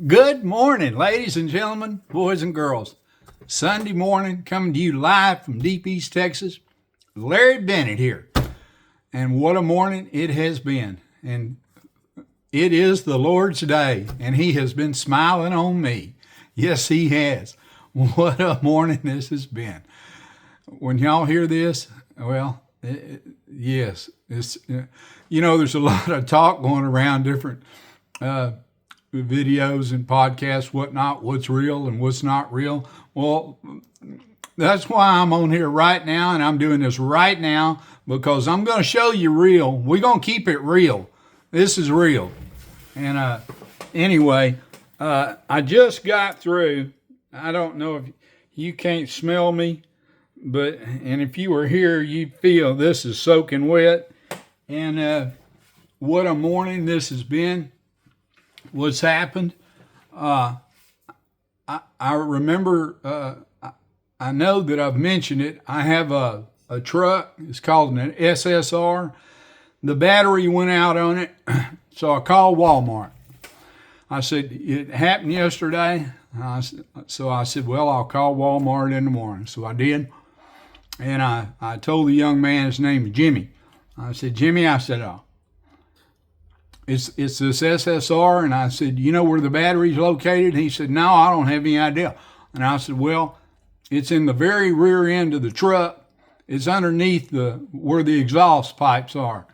Good morning, ladies and gentlemen, boys and girls. Sunday morning, coming to you live from Deep East Texas. Larry Bennett here. And what a morning it has been. And it is the Lord's day, and He has been smiling on me. Yes, He has. What a morning this has been. When y'all hear this, well, yes, it's, there's a lot of talk going around, different videos and podcasts, whatnot, what's real and what's not real. Well, that's why I'm on here right now, and I'm doing this right now, because I'm going to show you real. We're going to keep it real. This is real. And anyway, I just got through. I don't know if you can't smell me, and if you were here, you'd feel this is soaking wet. And what a morning this has been. What's happened? I remember. I know that I've mentioned it. I have a truck. It's called an SSR. The battery went out on it, so I called Walmart. I said it happened yesterday. So I said, well, I'll call Walmart in the morning. So I did, and I told the young man, his name is Jimmy. I said, Jimmy, It's this SSR, and I said, you know where the battery's located? He said, no, I don't have any idea. And I said, well, it's in the very rear end of the truck. It's underneath where the exhaust pipes are.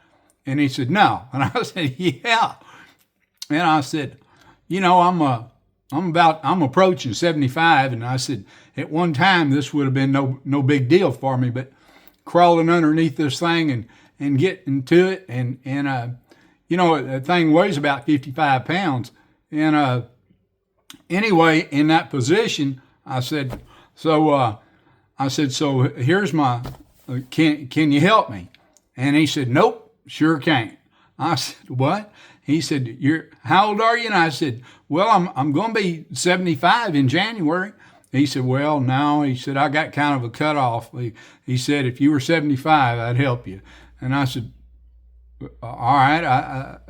And he said, no. And I said, yeah. And I said, I'm approaching 75, and I said, at one time this would have been no big deal for me, but crawling underneath this thing and getting to it, and that thing weighs about 55 pounds. And anyway, in that position, I said, so here's my, can you help me? And he said, nope, sure can't. I said, what? He said, how old are you? And I said, well, I'm going to be 75 in January. He said, well, no. He said, I got kind of a cutoff. He said, if you were 75, I'd help you. And I said, all right,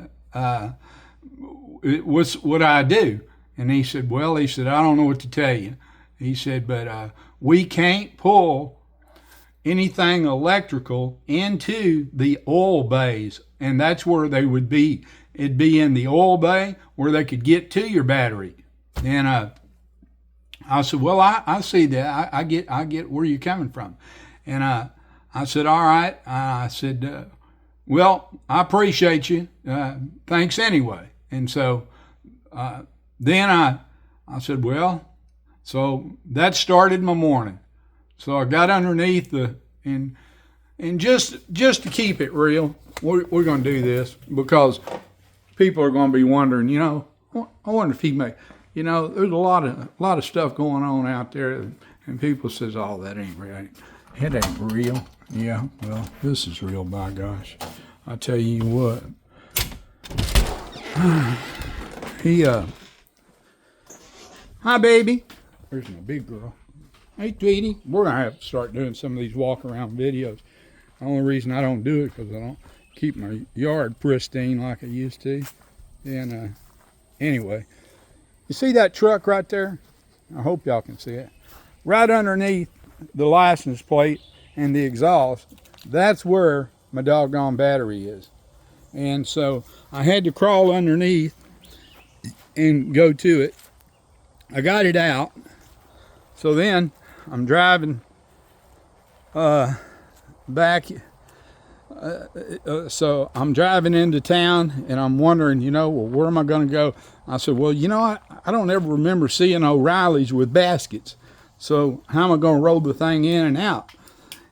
what I do? And he said, I don't know what to tell you. He said, but we can't pull anything electrical into the oil bays. And that's where they would be. It'd be in the oil bay where they could get to your battery. And I said, well, I see that. I get where you're coming from. And I said, all right. I said, well, I appreciate you. Thanks anyway. And so then I said, well, so that started my morning. So I got underneath and just to keep it real, we're going to do this because people are going to be wondering, I wonder if he may, there's a lot of stuff going on out there, and people says, oh, that ain't real. It ain't real. Yeah, well, this is real, by gosh. I tell you what. Hi, baby. There's my big girl. Hey, Tweety. We're going to have to start doing some of these walk-around videos. The only reason I don't do it because I don't keep my yard pristine like I used to. And anyway, you see that truck right there? I hope y'all can see it. Right underneath the license plate and the exhaust, that's where my doggone battery is. And so I had to crawl underneath and go to it. I got it out. So then I'm driving back. So I'm driving into town, and I'm wondering, where am I going to go? I said, well, I don't ever remember seeing O'Reilly's with baskets. So how am I going to roll the thing in and out?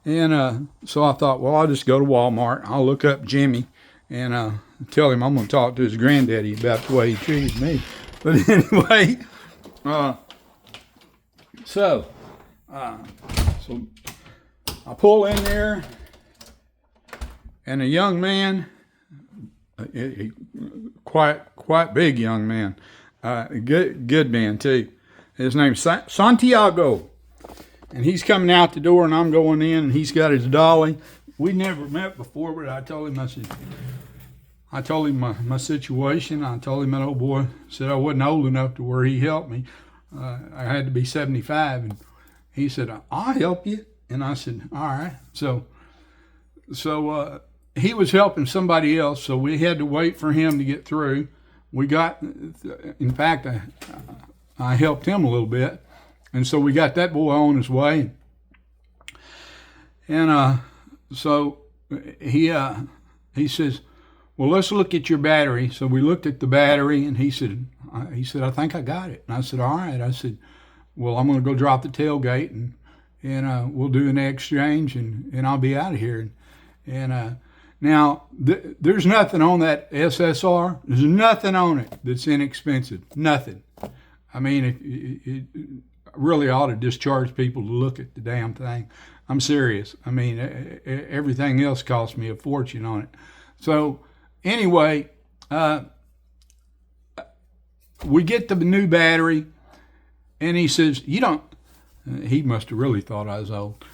And so I thought, well, I'll just go to Walmart. I'll look up Jimmy and tell him I'm going to talk to his granddaddy about the way he treated me. But anyway, so I pull in there, and a young man, quite big young man, good man too. His name's Santiago. And he's coming out the door, and I'm going in, and he's got his dolly. We never met before, but I told him, I told him my situation. I told him that old boy said I wasn't old enough to where he helped me. I had to be 75, and he said, I'll help you. And I said, all right. So he was helping somebody else, so we had to wait for him to get through. In fact, I helped him a little bit, and so we got that boy on his way. And so he says, well, let's look at your battery. So we looked at the battery, and he said, I think I got it. And I said, all right. I said, well, I'm going to go drop the tailgate, and we'll do an exchange, and I'll be out of here. And now, there's nothing on that SSR. There's nothing on it that's inexpensive. Nothing. I mean, it really ought to discharge people to look at the damn thing. I'm serious. I mean, everything else cost me a fortune on it. So, anyway, we get the new battery, and he says, you don't, he must have really thought I was old.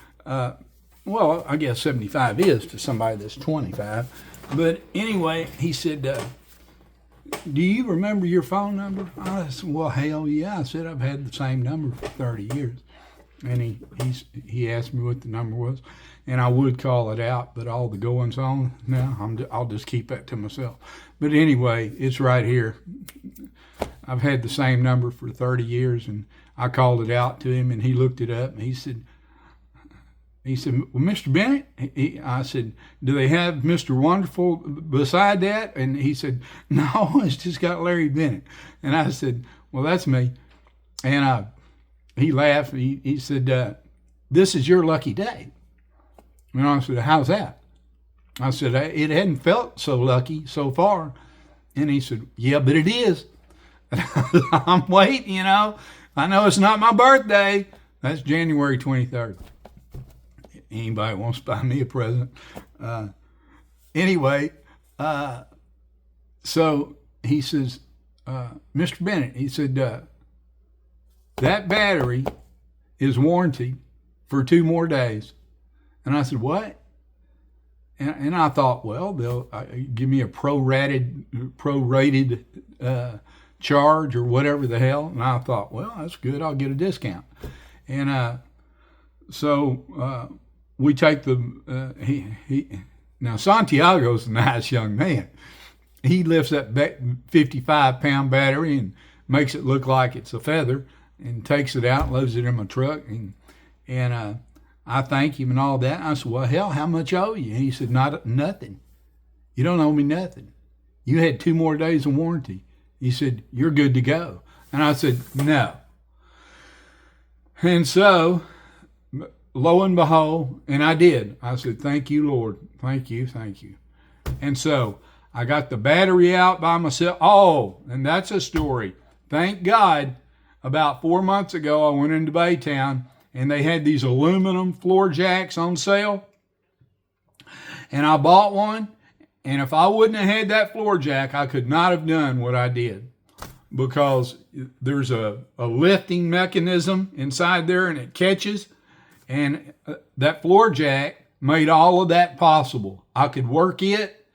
Well, I guess 75 is to somebody that's 25. But anyway, he said, do you remember your phone number? I said, well, hell yeah. I said, I've had the same number for 30 years. And he asked me what the number was, and I would call it out, but all the goings on, no, I'll just keep that to myself. But anyway, it's right here. I've had the same number for 30 years, and I called it out to him, and he looked it up, and he said, well, Mr. Bennett, I said, do they have Mr. Wonderful beside that? And he said, no, it's just got Larry Bennett. And I said, well, that's me. And he laughed. He said, this is your lucky day. And I said, how's that? I said, it hadn't felt so lucky so far. And he said, yeah, but it is. I'm waiting, I know it's not my birthday. That's January 23rd. Anybody wants to buy me a present. Anyway, so he says, Mr. Bennett, he said, that battery is warranted for 2 more days. And I said, what? And I thought, well, they'll give me a prorated charge or whatever the hell. And I thought, well, that's good. I'll get a discount. And so we take now Santiago's a nice young man. He lifts that 55-pound battery and makes it look like it's a feather and takes it out, loads it in my truck, and I thank him and all that. I said, well, hell, how much I owe you? And he said, nothing. You don't owe me nothing. You had 2 more days of warranty. He said, you're good to go. And I said, no. And so, lo and behold, and I did. I said, thank you, Lord. Thank you. And so I got the battery out by myself. Oh, and that's a story. Thank God, about 4 months ago, I went into Baytown, and they had these aluminum floor jacks on sale. And I bought one, and if I wouldn't have had that floor jack, I could not have done what I did, because there's a lifting mechanism inside there, and it catches. And that floor jack made all of that possible. I could work it.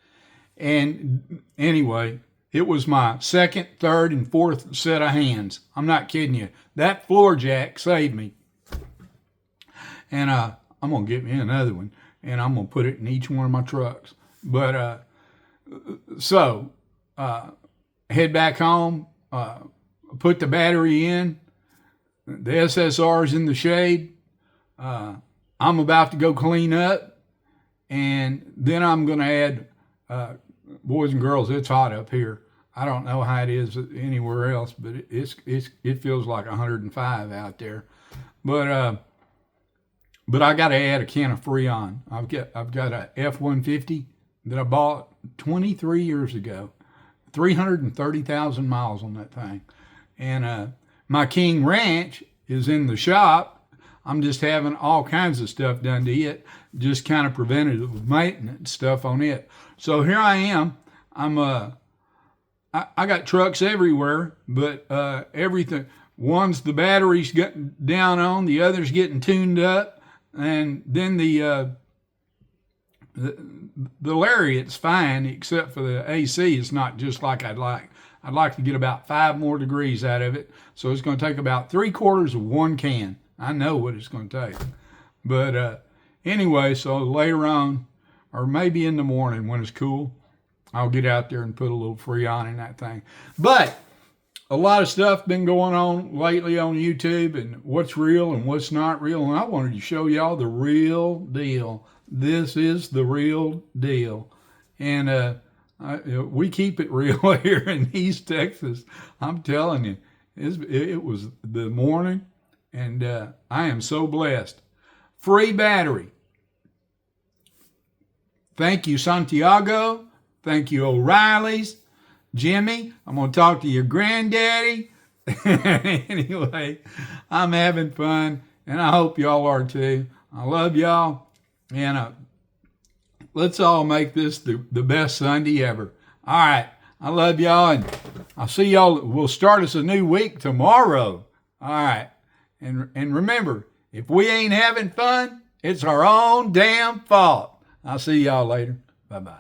And anyway, it was my 2nd, 3rd, and 4th set of hands. I'm not kidding you. That floor jack saved me. And I'm going to get me another one, and I'm going to put it in each one of my trucks. But so head back home, put the battery in. The SSR's in the shade. I'm about to go clean up, and then I'm going to add, boys and girls, it's hot up here. I don't know how it is anywhere else, but it feels like 105 out there. But I got to add a can of Freon. I've got a F-150 that I bought 23 years ago, 330,000 miles on that thing, and my King Ranch is in the shop. I'm just having all kinds of stuff done to it, just kind of preventative maintenance stuff on it. So here I am. I got trucks everywhere, but everything. One's the battery's getting down on, the other's getting tuned up, and then the the Lariat's fine, except for the AC. It's not just like I'd like. I'd like to get about 5 more degrees out of it. So it's going to take about 3/4 of one can. I know what it's going to take. But anyway, so later on, or maybe in the morning when it's cool, I'll get out there and put a little Freon in that thing. But a lot of stuff been going on lately on YouTube and what's real and what's not real. And I wanted to show y'all the real deal. This is the real deal. And we keep it real here in East Texas. I'm telling you, it was the morning, and I am so blessed. Free battery. Thank you, Santiago. Thank you, O'Reilly's. Jimmy, I'm going to talk to your granddaddy. Anyway, I'm having fun, and I hope y'all are too. I love y'all, and let's all make this the best Sunday ever. All right, I love y'all, and I'll see y'all. We'll start us a new week tomorrow. All right, and remember, if we ain't having fun, it's our own damn fault. I'll see y'all later. Bye-bye.